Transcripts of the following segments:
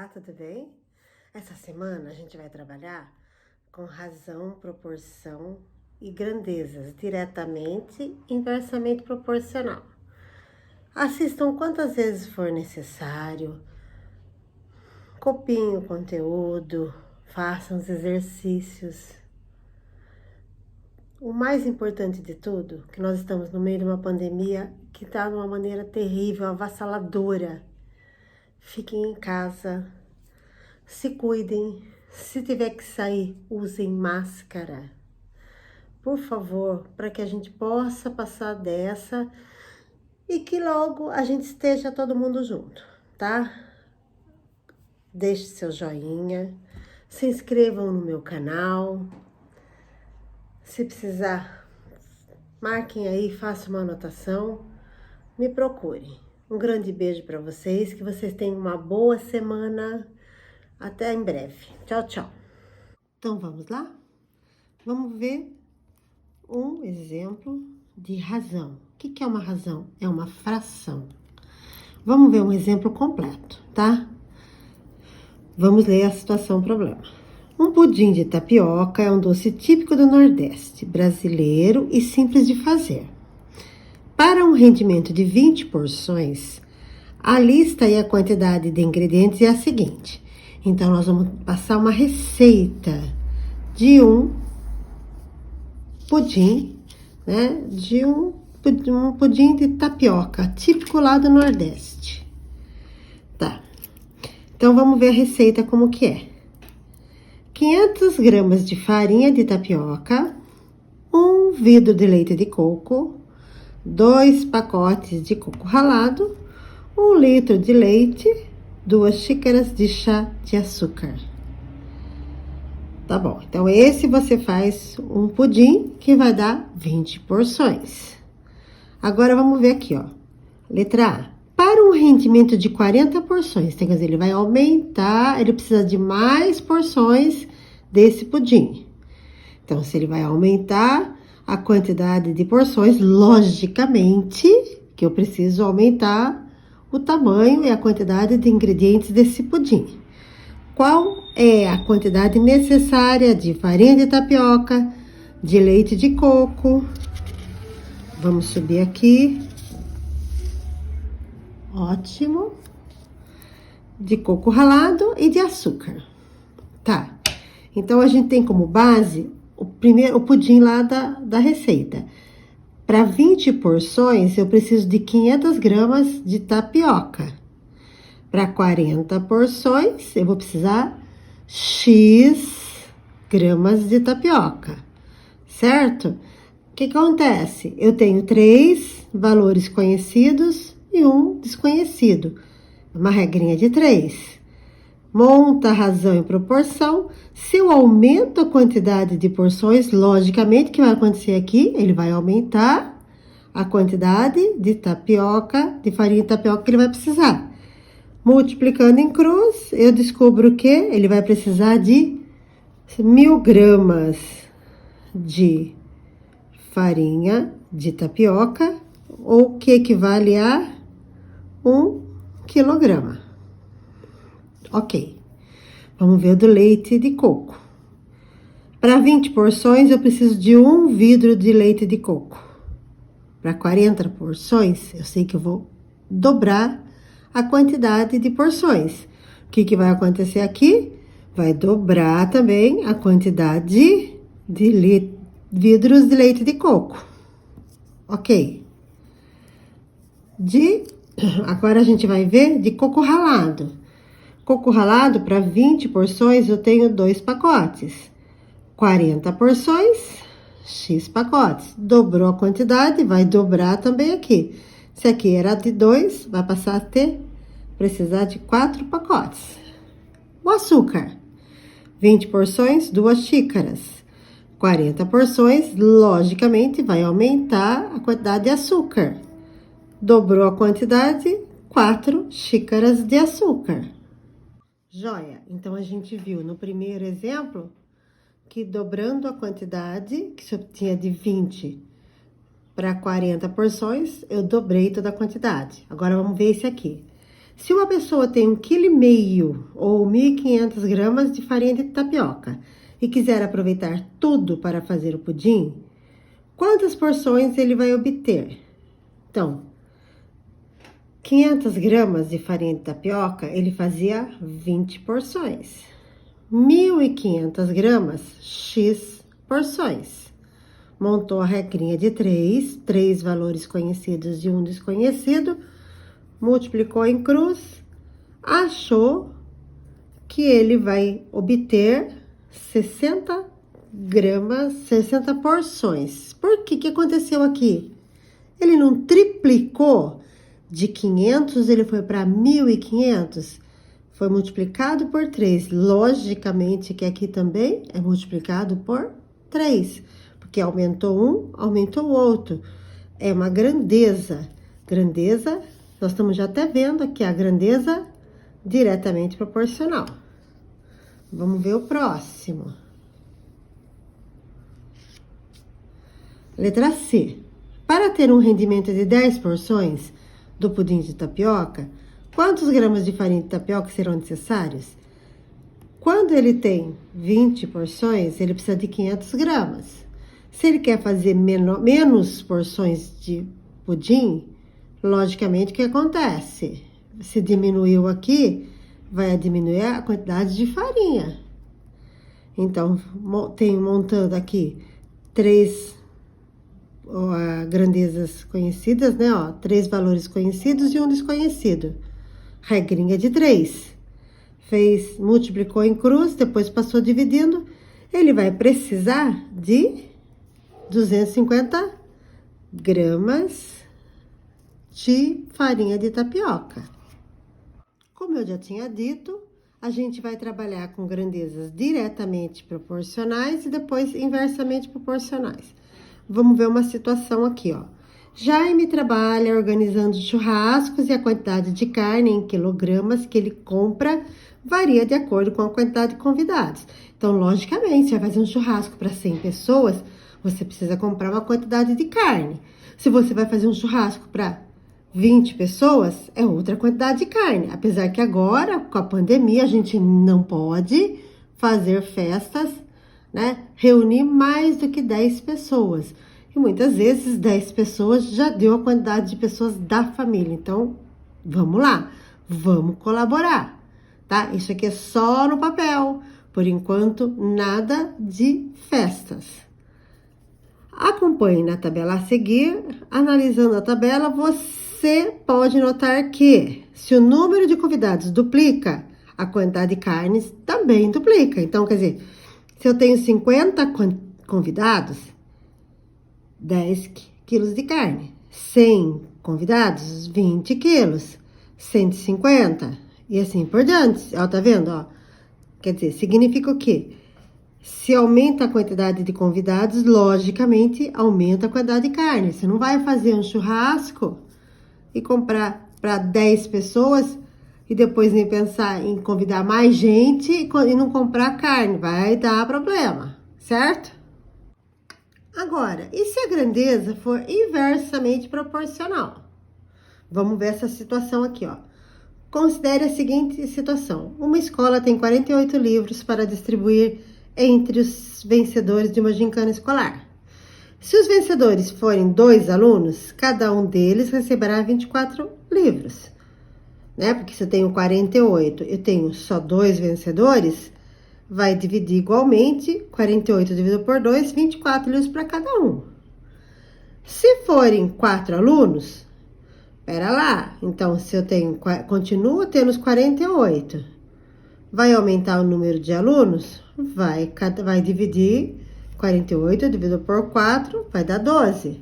Olá, tudo bem? Essa semana a gente vai trabalhar com razão, proporção e grandezas diretamente e inversamente proporcional. Assistam quantas vezes for necessário, copiem o conteúdo, façam os exercícios. O mais importante de tudo, que nós estamos no meio de uma pandemia que está de uma maneira terrível, avassaladora. Fiquem em casa. Se cuidem, se tiver que sair, usem máscara. Por favor, para que a gente possa passar dessa e que logo a gente esteja todo mundo junto, tá? Deixe seu joinha, se inscrevam no meu canal. Se precisar, marquem aí, façam uma anotação, me procurem. Um grande beijo para vocês, que vocês tenham uma boa semana. Até em breve. Tchau, tchau. Então, vamos lá? Vamos ver um exemplo de razão. O que é uma razão? É uma fração. Vamos ver um exemplo completo, tá? Vamos ler a situação problema. Um pudim de tapioca é um doce típico do Nordeste, brasileiro e simples de fazer. Para um rendimento de 20 porções, a lista e a quantidade de ingredientes é a seguinte. Então, nós vamos passar uma receita de um pudim, né? De um pudim de tapioca, típico lá do Nordeste. Tá. Então, vamos ver a receita como que é. 500 gramas de farinha de tapioca, 1 vidro de leite de coco, 2 pacotes de coco ralado, 1 litro de leite, 2 xícaras de chá de açúcar. Tá bom, então esse você faz um pudim que vai dar 20 porções. Agora vamos ver aqui, ó. Letra A. Para um rendimento de 40 porções, quer dizer, ele vai aumentar, ele precisa de mais porções desse pudim. Então, se ele vai aumentar a quantidade de porções, logicamente que eu preciso aumentar o tamanho e a quantidade de ingredientes desse pudim. Qual é a quantidade necessária de farinha de tapioca, de leite de coco? Vamos subir aqui. Ótimo. De coco ralado e de açúcar. Tá. Então, a gente tem como base o pudim lá da receita. Para 20 porções, eu preciso de 500 gramas de tapioca. Para 40 porções, eu vou precisar X gramas de tapioca, certo? O que acontece? Eu tenho 3 valores conhecidos e um desconhecido. Uma regrinha de 3. Monta a razão e proporção. Se eu aumento a quantidade de porções, logicamente, o que vai acontecer aqui? Ele vai aumentar a quantidade de tapioca, de farinha de tapioca que ele vai precisar. Multiplicando em cruz, eu descubro que ele vai precisar de 1000 gramas de farinha de tapioca, ou que equivale a 1 quilograma. Ok. Vamos ver o do leite de coco. Para 20 porções, eu preciso de 1 vidro de leite de coco. Para 40 porções, eu sei que eu vou dobrar a quantidade de porções. O que vai acontecer aqui? Vai dobrar também a quantidade de vidros de leite de coco. Ok. Agora a gente vai ver de coco ralado. Coco ralado, para 20 porções, eu tenho 2 pacotes. 40 porções, X pacotes. Dobrou a quantidade, vai dobrar também aqui. Se aqui era de 2, vai passar a precisar de 4 pacotes. O açúcar. 20 porções, 2 xícaras. 40 porções, logicamente, vai aumentar a quantidade de açúcar. Dobrou a quantidade, 4 xícaras de açúcar. Joia, então a gente viu no primeiro exemplo que dobrando a quantidade, que eu tinha de 20 para 40 porções, eu dobrei toda a quantidade. Agora vamos ver esse aqui. Se uma pessoa tem 1,5 kg ou 1.500 gramas de farinha de tapioca e quiser aproveitar tudo para fazer o pudim, quantas porções ele vai obter? Então, 500 gramas de farinha de tapioca, ele fazia 20 porções. 1.500 gramas, X porções. Montou a regrinha de 3 valores conhecidos e um desconhecido, multiplicou em cruz, achou que ele vai obter 60 gramas, 60 porções. Por que que aconteceu aqui? Ele não triplicou? De 500 ele foi para 1.500, foi multiplicado por 3. Logicamente que aqui também é multiplicado por 3, porque aumentou um, aumentou o outro. É uma grandeza. Grandeza, nós estamos já até vendo aqui a grandeza diretamente proporcional. Vamos ver o próximo. Letra C. Para ter um rendimento de 10 porções do pudim de tapioca, quantos gramas de farinha de tapioca serão necessários? Quando ele tem 20 porções, ele precisa de 500 gramas. Se ele quer fazer menos porções de pudim, logicamente, o que acontece? Se diminuiu aqui, vai diminuir a quantidade de farinha. Então, tem montando aqui 3 grandezas conhecidas, né? 3 valores conhecidos e um desconhecido. Regrinha de 3. Multiplicou em cruz, depois passou dividindo. Ele vai precisar de 250 gramas de farinha de tapioca. Como eu já tinha dito, a gente vai trabalhar com grandezas diretamente proporcionais e depois inversamente proporcionais. Vamos ver uma situação aqui, Jaime trabalha organizando churrascos e a quantidade de carne em quilogramas que ele compra varia de acordo com a quantidade de convidados. Então, logicamente, se vai fazer um churrasco para 100 pessoas, você precisa comprar uma quantidade de carne. Se você vai fazer um churrasco para 20 pessoas, é outra quantidade de carne. Apesar que agora, com a pandemia, a gente não pode fazer festas, né? Reunir mais do que 10 pessoas. E muitas vezes 10 pessoas já deu a quantidade de pessoas da família. Então, vamos lá, vamos colaborar, tá? Isso aqui é só no papel. Por enquanto, nada de festas. Acompanhe na tabela a seguir. Analisando a tabela, você pode notar que se o número de convidados duplica, a quantidade de carnes também duplica. Então, quer dizer, se eu tenho 50 convidados, 10 quilos de carne. 100 convidados, 20 quilos. 150 e assim por diante. Tá vendo, Quer dizer, significa o quê? Se aumenta a quantidade de convidados, logicamente, aumenta a quantidade de carne. Você não vai fazer um churrasco e comprar para 10 pessoas e depois nem pensar em convidar mais gente e não comprar carne. Vai dar problema, certo? Agora, e se a grandeza for inversamente proporcional? Vamos ver essa situação aqui, Considere a seguinte situação. Uma escola tem 48 livros para distribuir entre os vencedores de uma gincana escolar. Se os vencedores forem 2 alunos, cada um deles receberá 24 livros. Né? Porque se eu tenho 48 e tenho só 2 vencedores, vai dividir igualmente, 48 dividido por 2, 24 livros para cada um. Se forem 4 alunos, pera lá, então se eu continuo tendo os 48, vai aumentar o número de alunos? Vai dividir 48 dividido por 4, vai dar 12.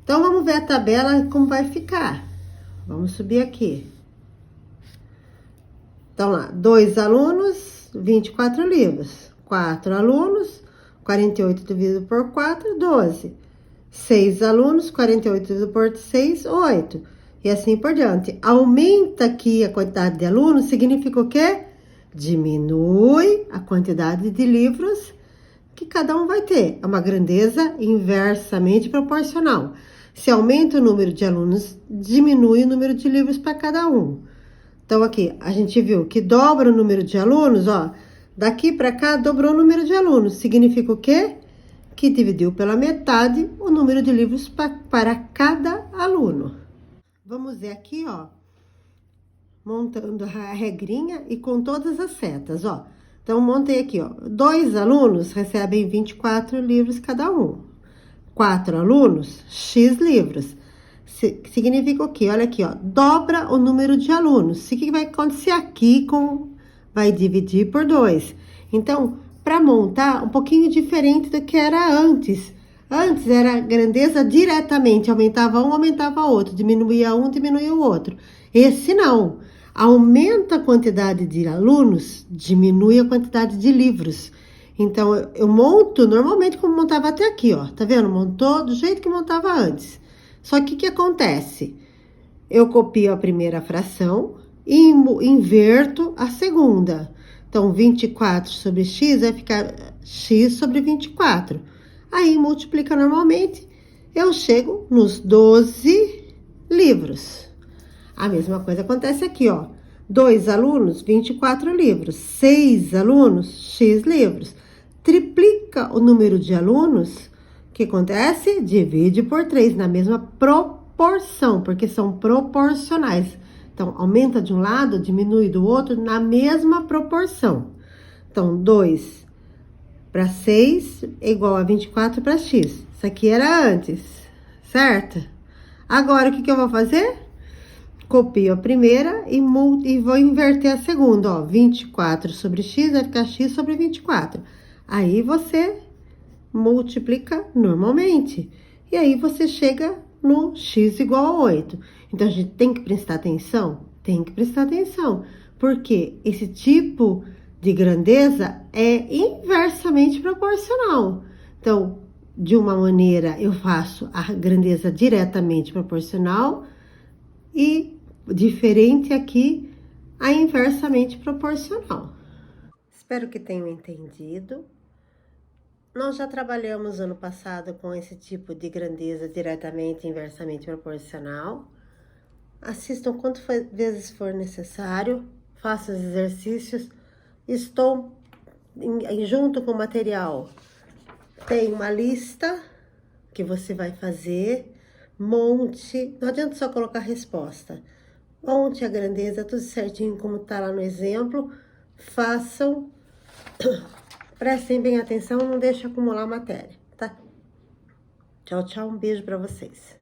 Então, vamos ver a tabela como vai ficar. Vamos subir aqui. Então, lá, 2 alunos, 24 livros. 4 alunos, 48 dividido por 4, 12. 6 alunos, 48 dividido por 6, 8. E assim por diante. Aumenta aqui a quantidade de alunos, significa o quê? Diminui a quantidade de livros que cada um vai ter. É uma grandeza inversamente proporcional. Se aumenta o número de alunos, diminui o número de livros para cada um. Então, aqui, a gente viu que dobra o número de alunos, ó. Daqui para cá, dobrou o número de alunos. Significa o quê? Que dividiu pela metade o número de livros para cada aluno. Vamos ver aqui, ó. Montando a regrinha e com todas as setas, ó. Então, montei aqui, ó. 2 alunos recebem 24 livros cada um. 4 alunos, X livros. Significa o quê? Olha aqui, ó. Dobra o número de alunos. O que vai acontecer aqui vai dividir por 2. Então, para montar, um pouquinho diferente do que era antes. Antes era grandeza diretamente. Aumentava um, aumentava outro. Diminuía um, diminuía o outro. Esse não. Aumenta a quantidade de alunos, diminui a quantidade de livros. Então, eu monto normalmente como montava até aqui, ó. Tá vendo? Montou do jeito que montava antes. Só que o que acontece? Eu copio a primeira fração e inverto a segunda. Então, 24 sobre x vai ficar x sobre 24. Aí, multiplica normalmente, eu chego nos 12 livros. A mesma coisa acontece aqui, ó. 2 alunos, 24 livros. 6 alunos, X livros. Triplica o número de alunos. O que acontece? Divide por 3 na mesma proporção, porque são proporcionais. Então, aumenta de um lado, diminui do outro na mesma proporção. Então, 2 para 6 é igual a 24 para X. Isso aqui era antes, certo? Agora, o que eu vou fazer? Copio a primeira e vou inverter a segunda, ó. 24 sobre x vai ficar x sobre 24. Aí, você multiplica normalmente. E aí, você chega no x igual a 8. Então, a gente tem que prestar atenção? Tem que prestar atenção. Porque esse tipo de grandeza é inversamente proporcional. Então, de uma maneira, eu faço a grandeza diretamente proporcional e diferente aqui, a inversamente proporcional. Espero que tenham entendido. Nós já trabalhamos ano passado com esse tipo de grandeza diretamente e inversamente proporcional. Assistam quantas vezes for necessário, façam os exercícios. Estou junto com o material. Tem uma lista que você vai fazer. Monte, não adianta só colocar resposta. Monte a grandeza, tudo certinho como tá lá no exemplo. Façam, prestem bem atenção, não deixe acumular matéria, tá? Tchau, tchau, um beijo para vocês.